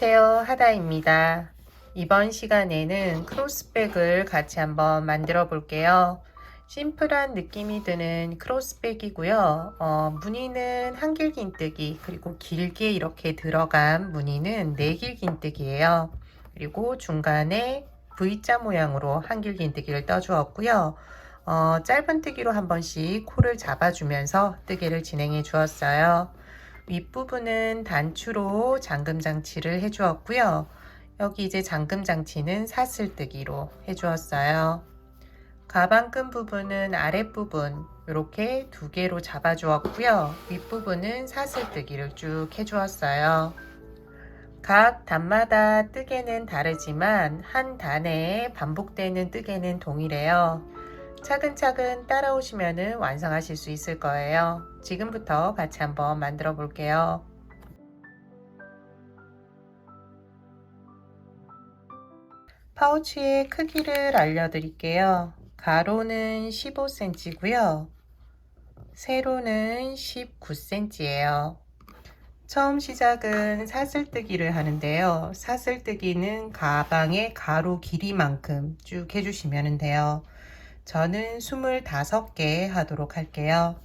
안녕하세요, 하다입니다. 이번 시간에는 크로스백을 같이 한번 만들어 볼게요. 심플한 느낌이 드는 크로스백이고요. 무늬는 한길긴뜨기, 그리고 길게 이렇게 들어간 무늬는 네길긴뜨기예요. 그리고 중간에 V자 모양으로 한길긴뜨기를 떠주었고요. 짧은뜨기로 한 번씩 코를 잡아주면서 뜨개를 진행해 주었어요. 윗부분은 단추로 잠금 장치를 해 주었고요. 여기 이제 잠금 장치는 사슬뜨기로 해 주었어요. 가방끈 부분은 아랫부분 이렇게 두 개로 잡아 주었고요. 윗부분은 사슬뜨기를 쭉 해 주었어요. 각 단마다 뜨개는 다르지만 한 단에 반복되는 뜨개는 동일해요. 차근차근 따라오시면 완성하실 수 있을 거예요. 지금부터 같이 한번 만들어 볼게요. 파우치의 크기를 알려드릴게요. 가로는 15cm고요. 세로는 19cm예요. 처음 시작은 사슬뜨기를 하는데요. 사슬뜨기는 가방의 가로 길이만큼 쭉 해주시면 돼요. 저는 25개 하도록 할게요.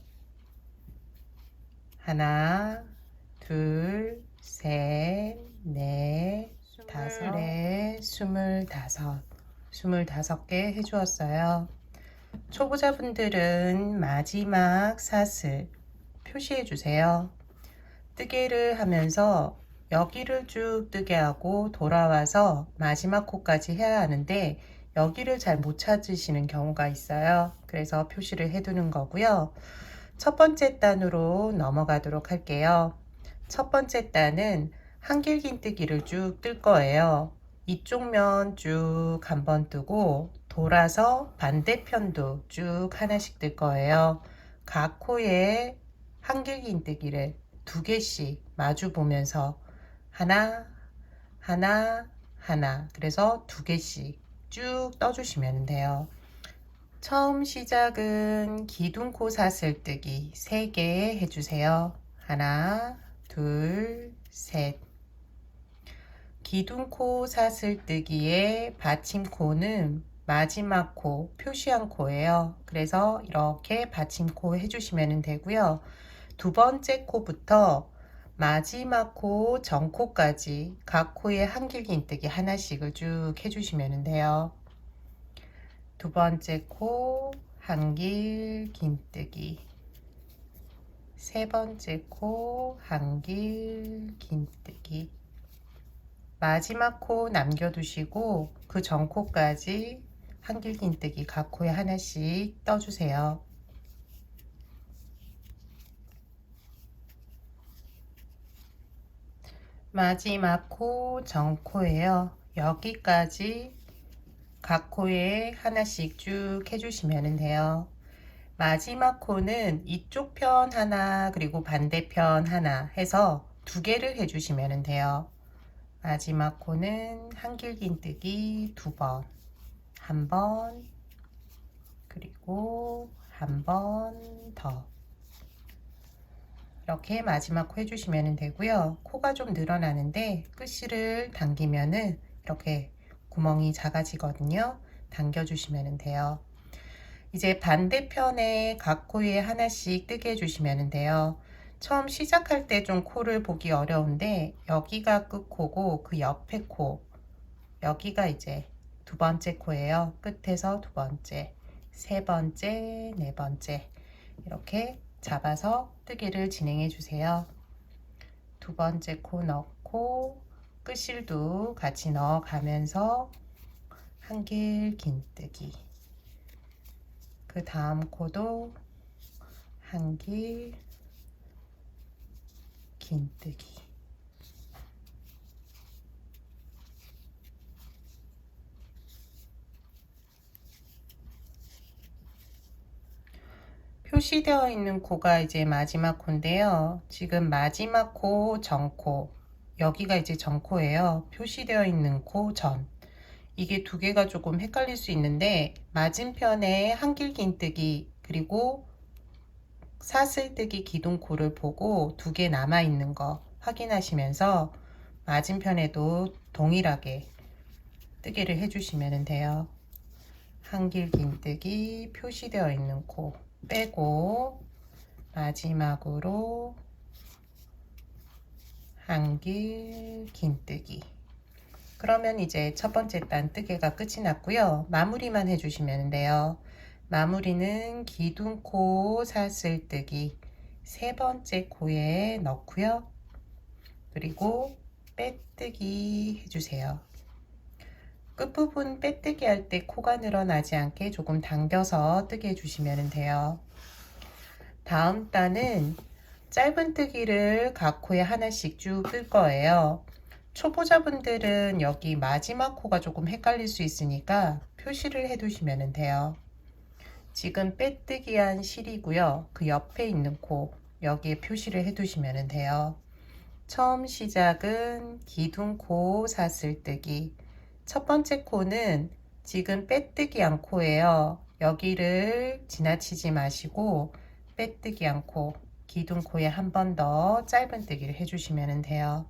하나, 둘, 셋, 넷, 다섯에 25개 해주었어요. 초보자분들은 마지막 사슬 표시해 주세요. 뜨개를 하면서 여기를 쭉 뜨게 하고 돌아와서 마지막 코까지 해야 하는데 여기를 잘 못 찾으시는 경우가 있어요. 그래서 표시를 해 두는 거고요. 첫 번째 단으로 넘어가도록 할게요. 첫 번째 단은 한길긴뜨기를 쭉 뜰 거예요. 이쪽 면 쭉 한번 뜨고 돌아서 반대편도 쭉 하나씩 뜰 거예요. 각 코에 한길긴뜨기를 두 개씩 마주 보면서 하나, 하나, 하나. 그래서 두 개씩 쭉 떠주시면 돼요. 처음 시작은 기둥코 사슬뜨기 3개 해주세요. 하나, 둘, 셋. 기둥코 사슬뜨기의 받침코는 마지막 코, 표시한 코예요. 그래서 이렇게 받침코 해주시면 되고요. 두 번째 코부터 마지막 코 전코까지 각 코에 한길긴뜨기 하나씩을 쭉 해주시면 돼요. 두 번째 코 한길긴뜨기, 세 번째 코 한길긴뜨기, 마지막 코 남겨두시고 그 전 코까지 한길긴뜨기 각 코에 하나씩 떠주세요. 마지막 코 전코예요. 여기까지 각 코에 하나씩 쭉 해주시면 돼요. 마지막 코는 이쪽 편 하나 그리고 반대편 하나 해서 두 개를 해주시면 돼요. 마지막 코는 한길긴뜨기 두 번, 한 번, 그리고 한 번 더. 이렇게 마지막 코 해주시면 되고요. 코가 좀 늘어나는데 끝실을 당기면은 이렇게 구멍이 작아지거든요. 당겨주시면 돼요. 이제 반대편에 각 코에 하나씩 뜨게 해주시면 돼요. 처음 시작할 때 좀 코를 보기 어려운데 여기가 끝코고 그 옆에 코, 여기가 이제 두 번째 코예요. 끝에서 두 번째, 세 번째, 네 번째 이렇게 잡아서 뜨개를 진행해 주세요. 두 번째 코 넣고 끝실도 같이 넣어 가면서 한길긴뜨기, 그 다음 코도 한길긴뜨기. 표시되어 있는 코가 이제 마지막 코인데요. 지금 마지막 코 전코, 여기가 이제 전코예요. 표시되어 있는 코 전. 이게 두 개가 조금 헷갈릴 수 있는데 맞은편에 한길긴뜨기 그리고 사슬뜨기 기둥코를 보고 두 개 남아 있는 거 확인하시면서 맞은편에도 동일하게 뜨개를 해주시면 돼요. 한길 긴뜨기 표시되어 있는 코 빼고 마지막으로 한길 긴뜨기. 그러면 이제 첫 번째 단 뜨개가 끝이 났고요. 마무리만 해주시면 돼요. 마무리는 기둥코 사슬뜨기 세 번째 코에 넣고요. 그리고 빼뜨기 해주세요. 끝부분 빼뜨기 할 때 코가 늘어나지 않게 조금 당겨서 뜨게 해주시면 돼요. 다음 단은 짧은 뜨기를 각 코에 하나씩 쭉 뜰 거예요. 초보자분들은 여기 마지막 코가 조금 헷갈릴 수 있으니까 표시를 해 두시면 돼요. 지금 빼뜨기 한 실이고요. 그 옆에 있는 코 여기에 표시를 해 두시면 돼요. 처음 시작은 기둥코 사슬뜨기. 첫 번째 코는 지금 빼뜨기 한 코예요. 여기를 지나치지 마시고 빼뜨기 한 코, 기둥코에 한 번 더 짧은 뜨기를 해주시면 돼요.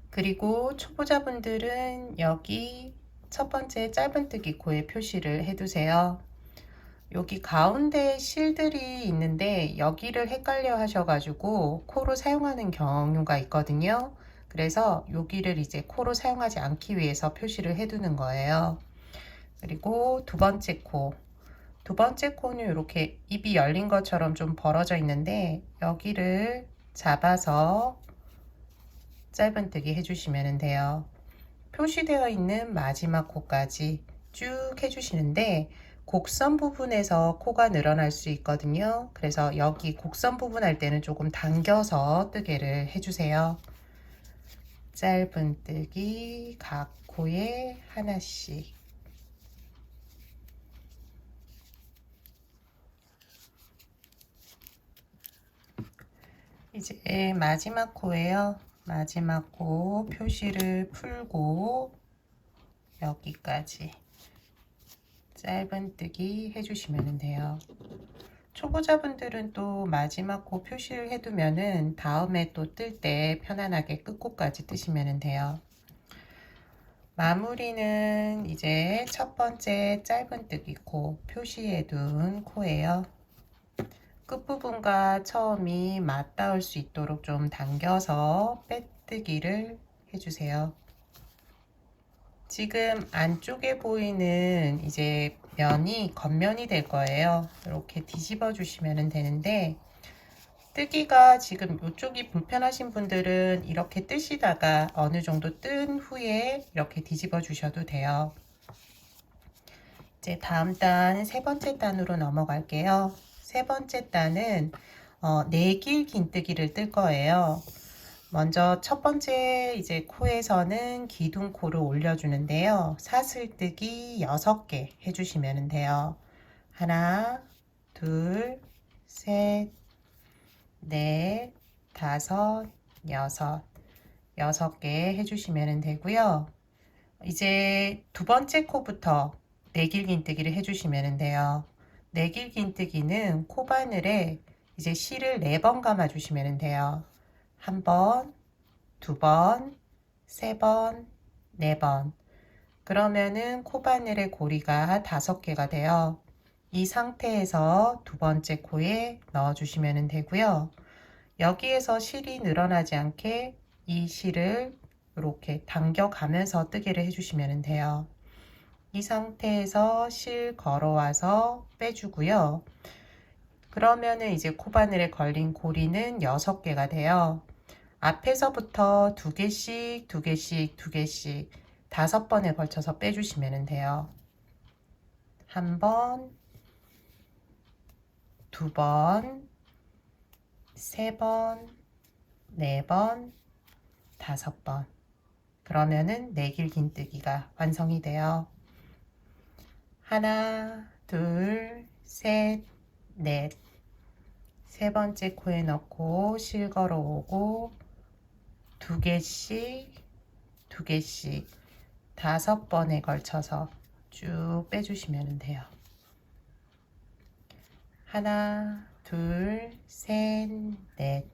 그리고 초보자분들은 여기 첫 번째 짧은 뜨기 코에 표시를 해두세요. 여기 가운데 실들이 있는데 여기를 헷갈려 하셔가지고 코로 사용하는 경우가 있거든요. 그래서 여기를 이제 코로 사용하지 않기 위해서 표시를 해두는 거예요. 그리고 두 번째 코. 두 번째 코는 이렇게 입이 열린 것처럼 좀 벌어져 있는데 여기를 잡아서 짧은뜨기 해주시면 돼요. 표시되어 있는 마지막 코까지 쭉 해주시는데 곡선 부분에서 코가 늘어날 수 있거든요. 그래서 여기 곡선 부분 할 때는 조금 당겨서 뜨개를 해주세요. 짧은뜨기 각 코에 하나씩. 이제 마지막 코예요. 마지막 코 표시를 풀고 여기까지 짧은뜨기 해주시면 돼요. 초보자분들은 또 마지막 코 표시를 해두면은 다음에 또 뜰 때 편안하게 끝코까지 뜨시면 돼요. 마무리는 이제 첫 번째 짧은뜨기 코 표시해둔 코예요. 끝부분과 처음이 맞닿을 수 있도록 좀 당겨서 빼뜨기를 해주세요. 지금 안쪽에 보이는 이제 면이 겉면이 될 거예요. 이렇게 뒤집어 주시면 되는데 뜨기가 지금 이쪽이 불편하신 분들은 이렇게 뜨시다가 어느 정도 뜬 후에 이렇게 뒤집어 주셔도 돼요. 이제 다음 단 세 번째 단으로 넘어갈게요. 세 번째 단은 내길 긴뜨기를 뜰 거예요. 먼저 첫 번째 이제 코에서는 기둥코를 올려주는데요. 사슬뜨기 6개 해주시면 돼요. 하나, 둘, 셋, 넷, 다섯, 여섯. 6개 해주시면 되고요. 이제 두 번째 코부터 내길 긴뜨기를 해주시면 돼요. 내길 긴뜨기는 코바늘에 이제 실을 4번 감아 주시면 돼요. 한 번, 두 번, 세 번, 네 번. 그러면은 코바늘의 고리가 5개가 돼요. 이 상태에서 두 번째 코에 넣어 주시면 되고요. 여기에서 실이 늘어나지 않게 이 실을 이렇게 당겨 가면서 뜨개를 해주시면 돼요. 이 상태에서 실 걸어와서 빼주고요. 그러면은 이제 코바늘에 걸린 고리는 6개가 돼요. 앞에서부터 2개씩, 2개씩, 2개씩 5번에 걸쳐서 빼주시면 돼요. 한 번, 두 번, 세 번, 네 번, 5번. 그러면은 내길 긴뜨기가 완성이 돼요. 하나, 둘, 셋, 넷. 세 번째 코에 넣고 실 걸어오고 2개씩, 2개씩 5번에 걸쳐서 쭉 빼주시면 돼요. 하나, 둘, 셋, 넷.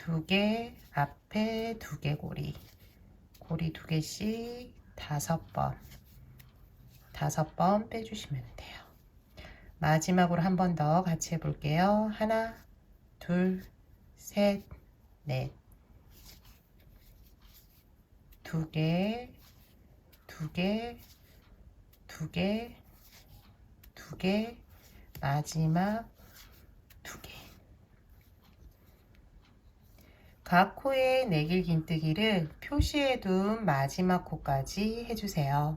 2개, 앞에 2개 고리 2개씩 5번 빼주시면 돼요. 마지막으로 한 번 더 같이 해볼게요. 하나, 둘, 셋, 넷. 2개, 2개, 2개, 2개, 마지막 2개. 각 코의 내길 긴뜨기를 표시해둔 마지막 코까지 해주세요.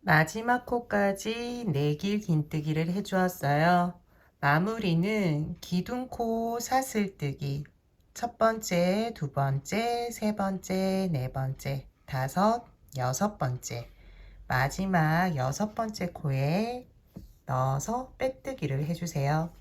마지막 코까지 내길 긴뜨기를 해주었어요. 마무리는 기둥코 사슬뜨기 첫 번째, 두 번째, 세 번째, 네 번째, 다섯, 여섯 번째, 마지막 6번째 코에 넣어서 빼뜨기를 해주세요.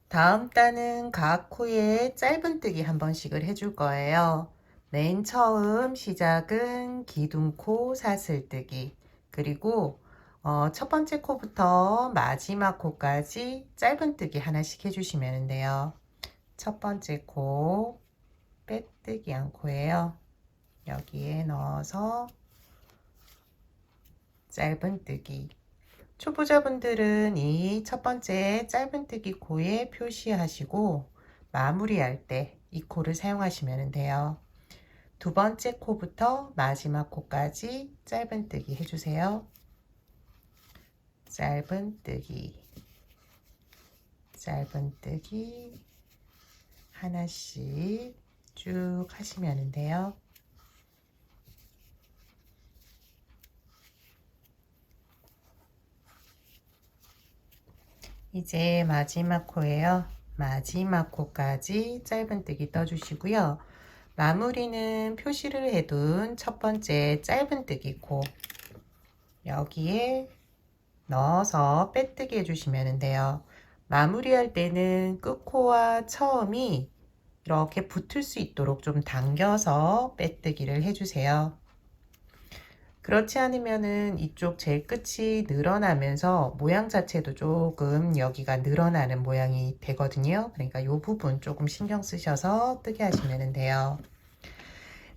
다음 단은 각 코에 짧은뜨기 한 번씩을 해줄 거예요. 맨 처음 시작은 기둥코 사슬뜨기, 그리고 첫 번째 코부터 마지막 코까지 짧은뜨기 하나씩 해주시면 돼요. 첫 번째 코 빼뜨기 한 코예요. 여기에 넣어서 짧은뜨기. 초보자분들은 이 첫 번째 짧은뜨기 코에 표시하시고 마무리할 때 이 코를 사용하시면 돼요. 두 번째 코부터 마지막 코까지 짧은뜨기 해주세요. 짧은뜨기, 짧은뜨기 하나씩 쭉 하시면 돼요. 이제 마지막 코예요. 마지막 코까지 짧은뜨기 떠주시고요. 마무리는 표시를 해둔 첫 번째 짧은뜨기 코 여기에 넣어서 빼뜨기 해주시면 돼요. 마무리할 때는 끝코와 처음이 이렇게 붙을 수 있도록 좀 당겨서 빼뜨기를 해주세요. 그렇지 않으면은 이쪽 제일 끝이 늘어나면서 모양 자체도 조금 여기가 늘어나는 모양이 되거든요. 그러니까 이 부분 조금 신경 쓰셔서 뜨게 하시면 돼요.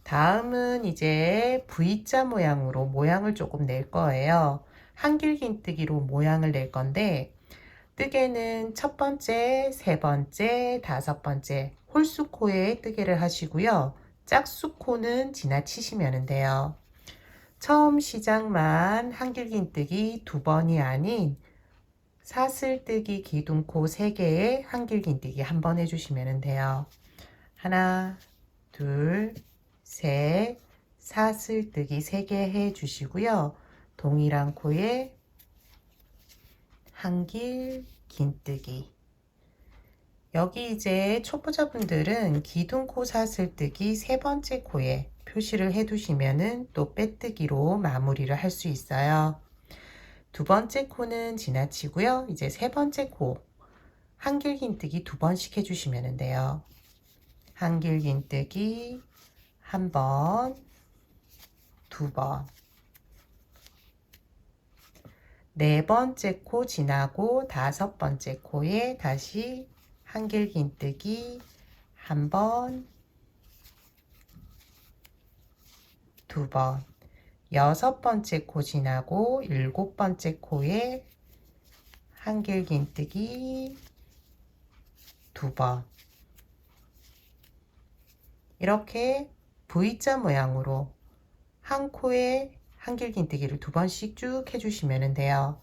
다음은 이제 V자 모양으로 모양을 조금 낼 거예요. 한길긴뜨기로 모양을 낼 건데 뜨개는 첫 번째, 세 번째, 다섯 번째 홀수코에 뜨개를 하시고요. 짝수코는 지나치시면 돼요. 처음 시작만 한길긴뜨기 2번이 아닌 사슬뜨기 기둥코 3개에 한길긴뜨기 한 번 해주시면 돼요. 하나, 둘, 셋, 사슬뜨기 3개 해주시고요. 동일한 코에 한길긴뜨기. 여기 이제 초보자분들은 기둥코 사슬뜨기 3번째 코에 표시를 해두시면은 또 빼뜨기로 마무리를 할 수 있어요. 두 번째 코는 지나치고요. 이제 세 번째 코 한길긴뜨기 2번씩 해주시면 돼요. 한길긴뜨기 1번, 2번. 네 번째 코 지나고 5번째 코에 다시 한길긴뜨기 1번, 2번. 6번째 코 지나고 7번째 코에 한길긴뜨기 2번. 이렇게 V자 모양으로 한 코에 한길긴뜨기를 2번씩 쭉 해주시면 돼요.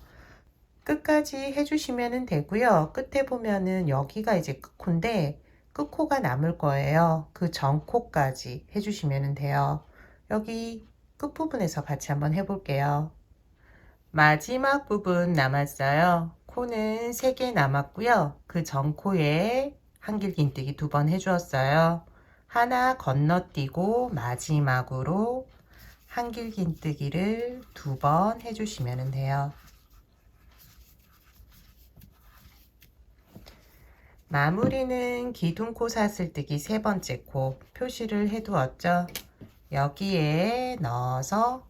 끝까지 해주시면 되고요. 끝에 보면은 여기가 이제 끝코인데 끝코가 남을 거예요. 그 전 코까지 해주시면 돼요. 여기 끝부분에서 같이 한번 해볼게요. 마지막 부분 남았어요. 코는 3개 남았고요. 그 전 코에 한길긴뜨기 2번 해주었어요. 하나 건너뛰고 마지막으로 한길긴뜨기를 2번 해주시면 돼요. 마무리는 기둥코 사슬뜨기 3번째 코 표시를 해두었죠. 여기에 넣어서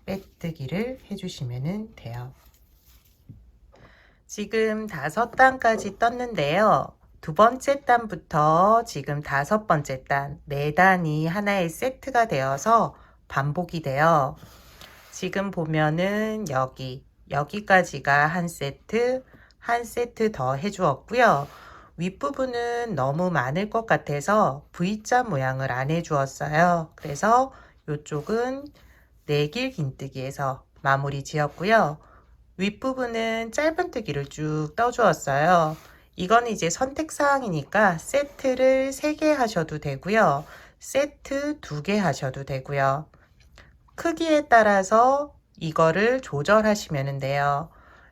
빼뜨기를 해주시면 돼요. 지금 5단까지 떴는데요. 두 번째 단부터 지금 5번째 단, 4단이 하나의 세트가 되어서 반복이 돼요. 지금 보면은 여기까지가 한 세트 더 해주었고요. 윗부분은 너무 많을 것 같아서 V자 모양을 안 해주었어요. 그래서 이쪽은 내길 긴뜨기에서 마무리 지었고요. 윗부분은 짧은뜨기를 쭉 떠주었어요. 이건 이제 선택사항이니까 세트를 3개 하셔도 되고요. 세트 2개 하셔도 되고요. 크기에 따라서 이거를 조절하시면 돼요.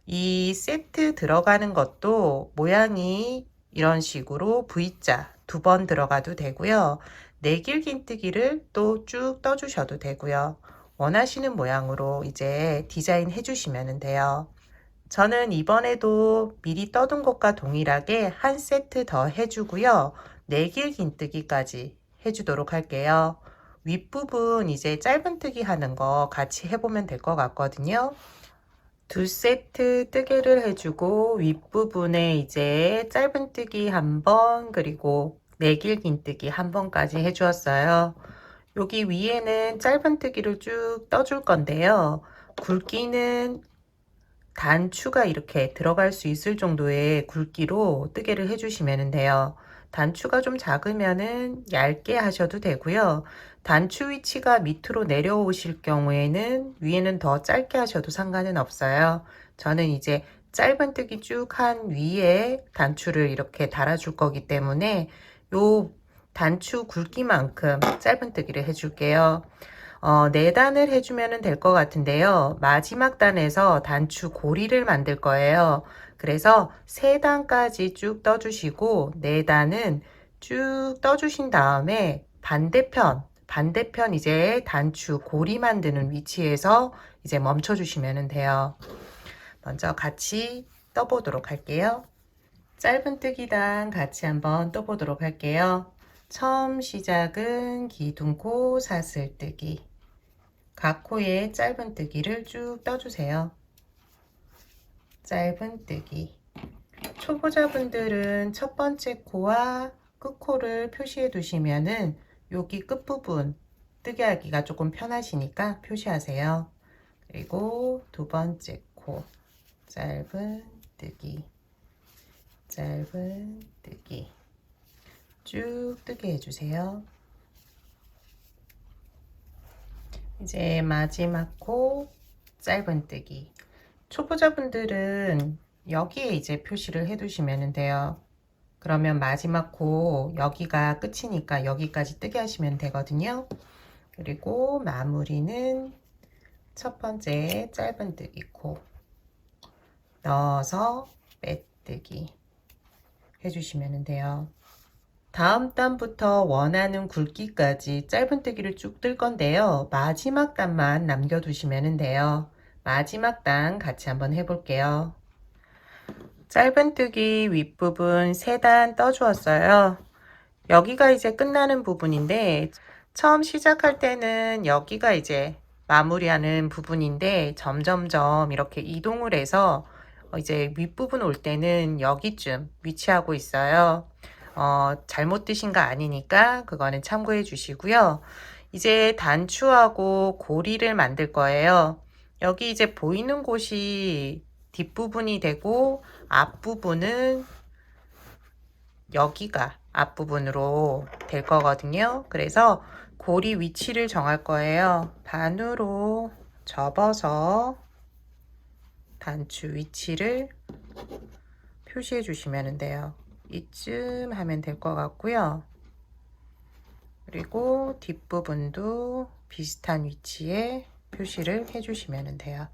이 세트 들어가는 것도 모양이 이런 식으로 V자 2번 들어가도 되고요. 내길 긴뜨기를 또 쭉 떠주셔도 되고요. 원하시는 모양으로 이제 디자인 해주시면 돼요. 저는 이번에도 미리 떠둔 것과 동일하게 한 세트 더 해주고요. 내길 긴뜨기까지 해주도록 할게요. 윗부분 이제 짧은뜨기 하는 거 같이 해보면 될 것 같거든요. 2세트 뜨개를 해주고 윗부분에 이제 짧은뜨기 한 번, 그리고 내길 긴뜨기 한 번까지 해주었어요. 여기 위에는 짧은뜨기를 쭉 떠줄 건데요. 굵기는 단추가 이렇게 들어갈 수 있을 정도의 굵기로 뜨개를 해주시면 돼요. 단추가 좀 작으면은 얇게 하셔도 되고요. 단추 위치가 밑으로 내려오실 경우에는 위에는 더 짧게 하셔도 상관은 없어요. 저는 이제 짧은뜨기 쭉 한 위에 단추를 이렇게 달아줄 거기 때문에 요 단추 굵기만큼 짧은뜨기를 해줄게요. 4단을 해주면 될 것 같은데요. 마지막 단에서 단추 고리를 만들 거예요. 그래서 3단까지 쭉 떠주시고 4단은 쭉 떠주신 다음에 반대편 이제 단추 고리 만드는 위치에서 이제 멈춰 주시면 돼요. 먼저 같이 떠보도록 할게요. 짧은뜨기단 같이 한번 떠보도록 할게요. 처음 시작은 기둥코 사슬뜨기, 각 코에 짧은뜨기를 쭉 떠주세요. 짧은뜨기. 초보자분들은 첫 번째 코와 끝코를 표시해 두시면은 여기 끝부분 뜨개하기가 조금 편하시니까 표시하세요. 그리고 두 번째 코 짧은뜨기, 짧은뜨기 쭉 뜨게 해주세요. 이제 마지막 코 짧은뜨기. 초보자분들은 여기에 이제 표시를 해 두시면 돼요. 그러면 마지막 코 여기가 끝이니까 여기까지 뜨게 하시면 되거든요. 그리고 마무리는 첫 번째 짧은뜨기 코 넣어서 빼뜨기 해주시면 돼요. 다음 단부터 원하는 굵기까지 짧은뜨기를 쭉 뜰 건데요. 마지막 단만 남겨두시면 돼요. 마지막 단 같이 한번 해볼게요. 짧은뜨기 윗부분 3단 떠주었어요. 여기가 이제 끝나는 부분인데 처음 시작할 때는 여기가 이제 마무리하는 부분인데 점점점 이렇게 이동을 해서 이제 윗부분 올 때는 여기쯤 위치하고 있어요. 잘못 뜨신 거 아니니까 그거는 참고해 주시고요. 이제 단추하고 고리를 만들 거예요. 여기 이제 보이는 곳이 뒷부분이 되고 앞부분은 여기가 앞부분으로 될 거거든요. 그래서 고리 위치를 정할 거예요. 반으로 접어서 단추 위치를 표시해 주시면 돼요. 이쯤 하면 될 것 같고요. 그리고 뒷부분도 비슷한 위치에 표시를 해 주시면 돼요.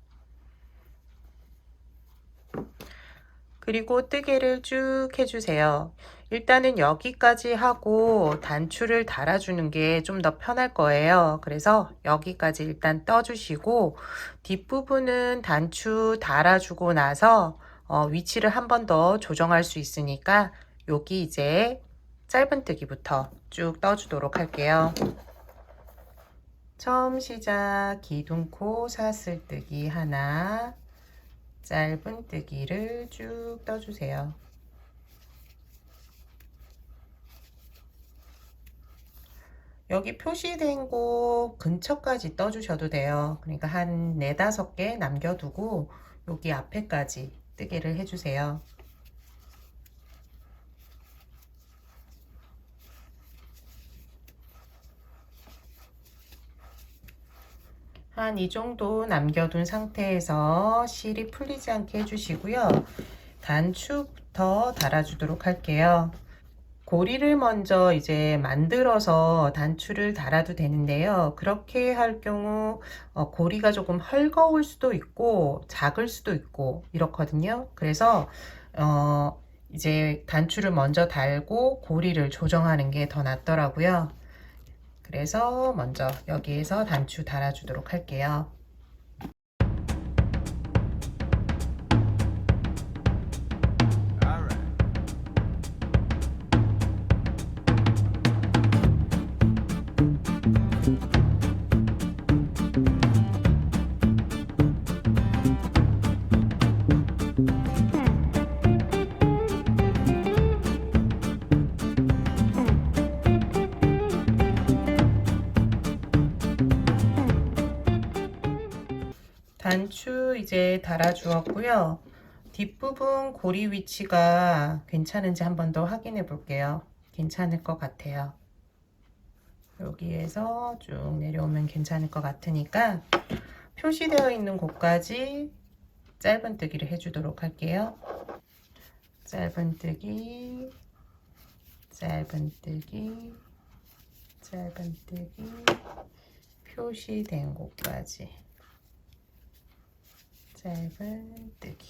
그리고 뜨개를 쭉 해주세요. 일단은 여기까지 하고 단추를 달아주는 게 좀 더 편할 거예요. 그래서 여기까지 일단 떠주시고 뒷부분은 단추 달아주고 나서 위치를 한 번 더 조정할 수 있으니까 여기 이제 짧은뜨기부터 쭉 떠주도록 할게요. 처음 시작 기둥코 사슬뜨기 하나, 짧은뜨기를 쭉 떠주세요. 여기 표시된 곳 근처까지 떠주셔도 돼요. 그러니까 한 4, 5개 남겨두고 여기 앞에까지 뜨개를 해주세요. 한 이 정도 남겨둔 상태에서 실이 풀리지 않게 해주시고요. 단추부터 달아주도록 할게요. 고리를 먼저 이제 만들어서 단추를 달아도 되는데요. 그렇게 할 경우 고리가 조금 헐거울 수도 있고 작을 수도 있고 이렇거든요. 그래서 이제 단추를 먼저 달고 고리를 조정하는 게 더 낫더라고요. 그래서 먼저 여기에서 단추 달아주도록 할게요. 단추 이제 달아 주었고요. 뒷부분 고리 위치가 괜찮은지 한 번 더 확인해 볼게요. 괜찮을 것 같아요. 여기에서 쭉 내려오면 괜찮을 것 같으니까 표시되어 있는 곳까지 짧은뜨기를 해주도록 할게요. 짧은뜨기, 짧은뜨기, 짧은뜨기, 표시된 곳까지 짧은뜨기.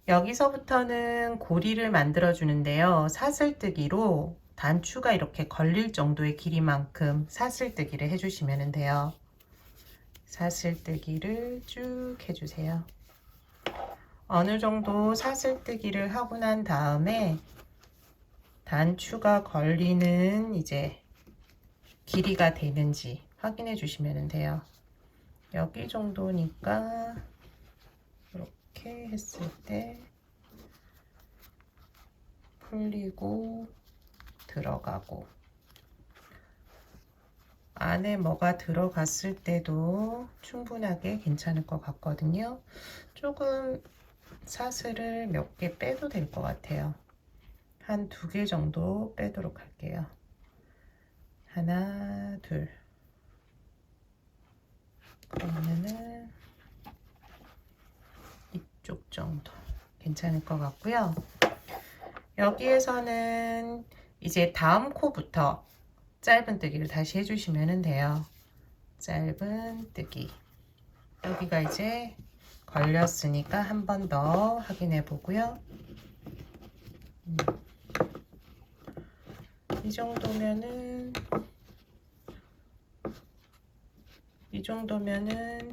여기서부터는 고리를 만들어 주는데요. 사슬뜨기로 단추가 이렇게 걸릴 정도의 길이만큼 사슬뜨기를 해주시면 돼요. 사슬뜨기를 쭉 해주세요. 어느 정도 사슬뜨기를 하고 난 다음에 단추가 걸리는 이제 길이가 되는지 확인해 주시면 돼요. 여기 정도니까 이렇게 했을 때 풀리고 들어가고 안에 뭐가 들어갔을 때도 충분하게 괜찮을 것 같거든요. 조금 사슬을 몇 개 빼도 될 것 같아요. 한 2개 정도 빼도록 할게요. 하나, 둘. 그러면은 이쪽 정도 괜찮을 것 같고요. 여기에서는 이제 다음 코부터 짧은뜨기를 다시 해주시면 돼요. 짧은뜨기. 여기가 이제 걸렸으니까 한 번 더 확인해 보고요. 이 정도면은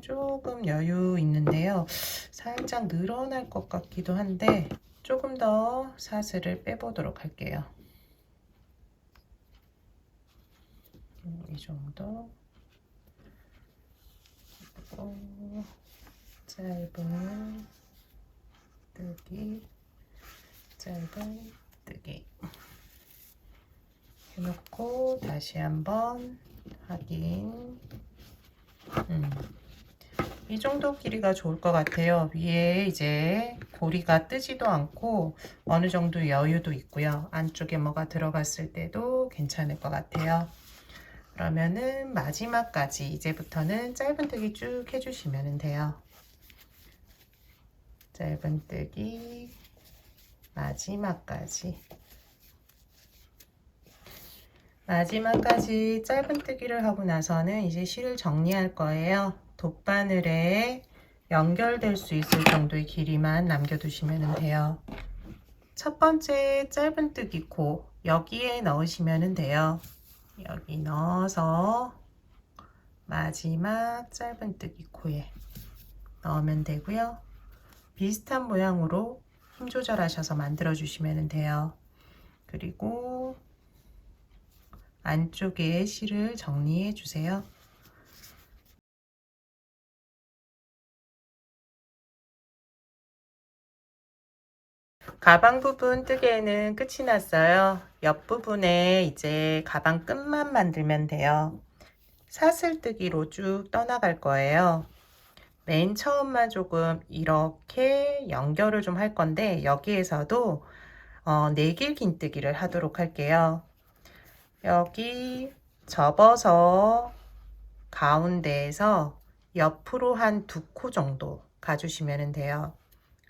조금 여유 있는데요. 살짝 늘어날 것 같기도 한데 조금 더 사슬을 빼보도록 할게요. 이 정도. 그리고 짧은 뜨기, 짧은 뜨기 해놓고 다시 한번 확인. 이 정도 길이가 좋을 것 같아요. 위에 이제 고리가 뜨지도 않고 어느 정도 여유도 있고요. 안쪽에 뭐가 들어갔을 때도 괜찮을 것 같아요. 그러면은 마지막까지 이제부터는 짧은뜨기 쭉 해주시면 돼요. 짧은뜨기 마지막까지 짧은뜨기를 하고 나서는 이제 실을 정리할 거예요. 돗바늘에 연결될 수 있을 정도의 길이만 남겨두시면 돼요. 첫 번째 짧은뜨기 코 여기에 넣으시면 돼요. 여기 넣어서 마지막 짧은뜨기 코에 넣으면 되고요. 비슷한 모양으로 힘 조절하셔서 만들어 주시면 돼요. 그리고 안쪽에 실을 정리해 주세요. 가방 부분 뜨개는 끝이 났어요. 옆부분에 이제 가방 끝만 만들면 돼요. 사슬뜨기로 쭉 떠나갈 거예요. 맨 처음만 조금 이렇게 연결을 좀 할 건데 여기에서도 내길 긴뜨기를 하도록 할게요. 여기 접어서 가운데에서 옆으로 한 2코 정도 가주시면 돼요.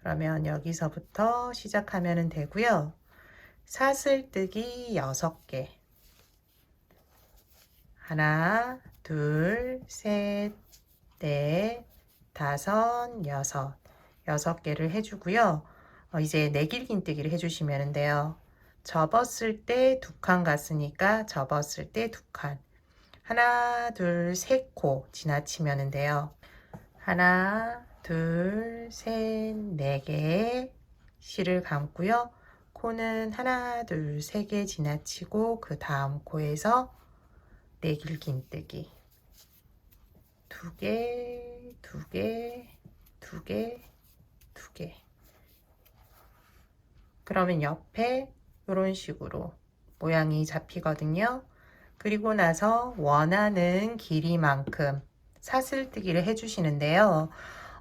그러면 여기서부터 시작하면 되고요. 사슬뜨기 6개. 하나, 둘, 셋, 넷, 다섯, 여섯. 6개를 해주고요. 이제 내길긴뜨기를 해주시면 돼요. 접었을 때 2칸 갔으니까 접었을 때 2칸. 하나, 둘, 3코 지나치면 돼요. 하나, 둘, 셋, 4개 실을 감고요. 코는 하나, 둘, 3개 지나치고 그 다음 코에서 내길긴뜨기 2개, 2개, 2개, 2개. 그러면 옆에 이런 식으로 모양이 잡히거든요. 그리고 나서 원하는 길이만큼 사슬뜨기를 해주시는데요.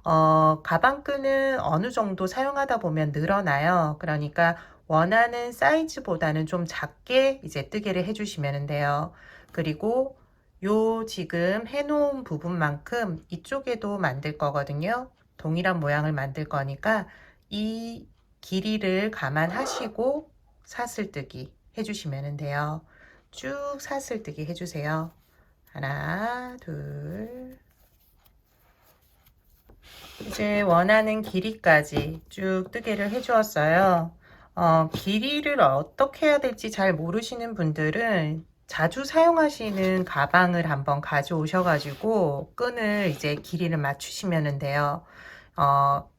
가방끈은 어느 정도 사용하다 보면 늘어나요. 그러니까 원하는 사이즈보다는 좀 작게 이제 뜨개를 해주시면 돼요. 그리고 요 지금 해놓은 부분만큼 이쪽에도 만들 거거든요. 동일한 모양을 만들 거니까 이 길이를 감안하시고 사슬뜨기 해주시면 돼요. 쭉 사슬뜨기 해주세요. 하나, 둘. 이제 원하는 길이까지 쭉 뜨개를 해주었어요. 길이를 어떻게 해야 될지 잘 모르시는 분들은 자주 사용하시는 가방을 한번 가져오셔가지고 끈을 이제 길이를 맞추시면 돼요.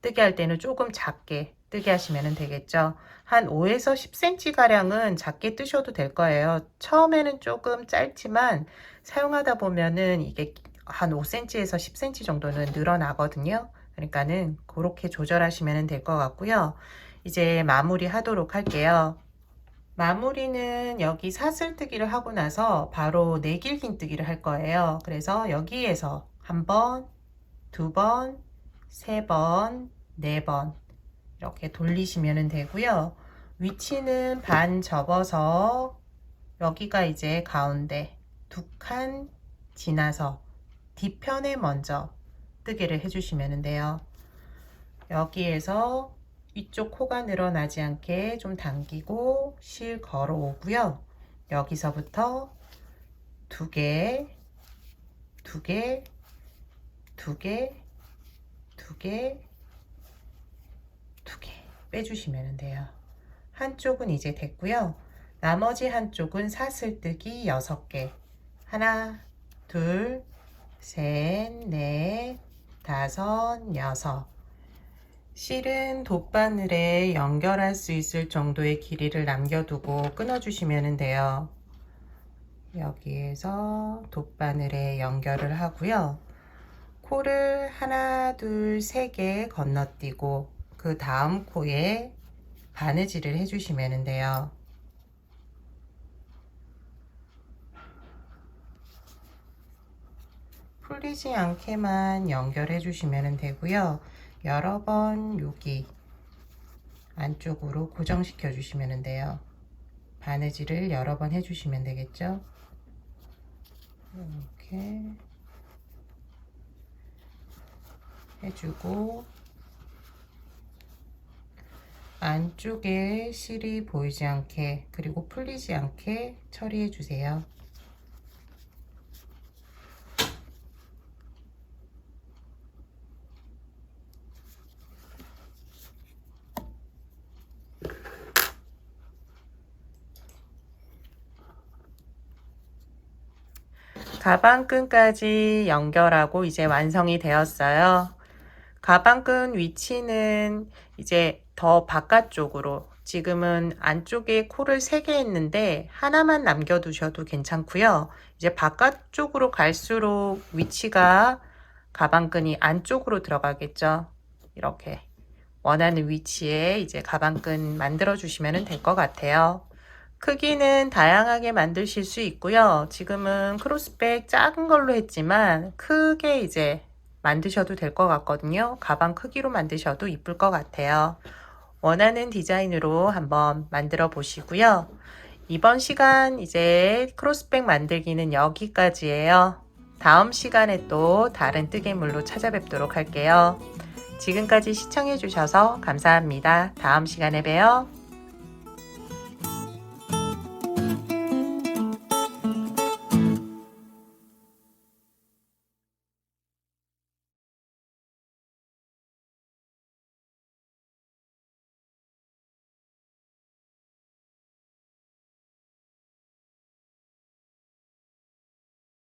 뜨개 할 때는 조금 작게 뜨게 하시면 되겠죠. 한 5에서 10cm 가량은 작게 뜨셔도 될 거예요. 처음에는 조금 짧지만 사용하다 보면은 이게 한 5cm에서 10cm 정도는 늘어나거든요. 그러니까는 그렇게 조절하시면 될 것 같고요. 이제 마무리 하도록 할게요. 마무리는 여기 사슬뜨기를 하고 나서 바로 내길긴뜨기를 할 거예요. 그래서 여기에서 한 번, 2번, 3번, 4번 이렇게 돌리시면 되고요. 위치는 반 접어서 여기가 이제 가운데 2칸 지나서 뒤편에 먼저 뜨개를 해주시면 돼요. 여기에서 위쪽 코가 늘어나지 않게 좀 당기고 실 걸어 오고요. 여기서부터 2개, 2개, 2개, 2개, 2개 빼주시면 돼요. 한쪽은 이제 됐고요. 나머지 한쪽은 사슬뜨기 6개. 하나, 둘, 셋, 넷, 다섯, 여섯. 실은 돗바늘에 연결할 수 있을 정도의 길이를 남겨두고 끊어주시면 돼요. 여기에서 돗바늘에 연결을 하고요. 코를 하나, 둘, 3개 건너뛰고 그 다음 코에 바느질을 해주시면 돼요. 풀리지 않게만 연결해 주시면 되고요. 여러 번 여기 안쪽으로 고정시켜 주시면 돼요. 바느질을 여러 번 해주시면 되겠죠. 이렇게 해주고 안쪽에 실이 보이지 않게 그리고 풀리지 않게 처리해 주세요. 가방끈까지 연결하고 이제 완성이 되었어요. 가방끈 위치는 이제 더 바깥쪽으로 지금은 안쪽에 코를 3개 했는데 하나만 남겨 두셔도 괜찮고요. 이제 바깥쪽으로 갈수록 위치가 가방끈이 안쪽으로 들어가겠죠. 이렇게 원하는 위치에 이제 가방끈 만들어 주시면 될 것 같아요. 크기는 다양하게 만드실 수 있고요. 지금은 크로스백 작은 걸로 했지만 크게 이제 만드셔도 될 것 같거든요. 가방 크기로 만드셔도 이쁠 것 같아요. 원하는 디자인으로 한번 만들어 보시고요. 이번 시간 이제 크로스백 만들기는 여기까지예요. 다음 시간에 또 다른 뜨개물로 찾아뵙도록 할게요. 지금까지 시청해 주셔서 감사합니다. 다음 시간에 봬요.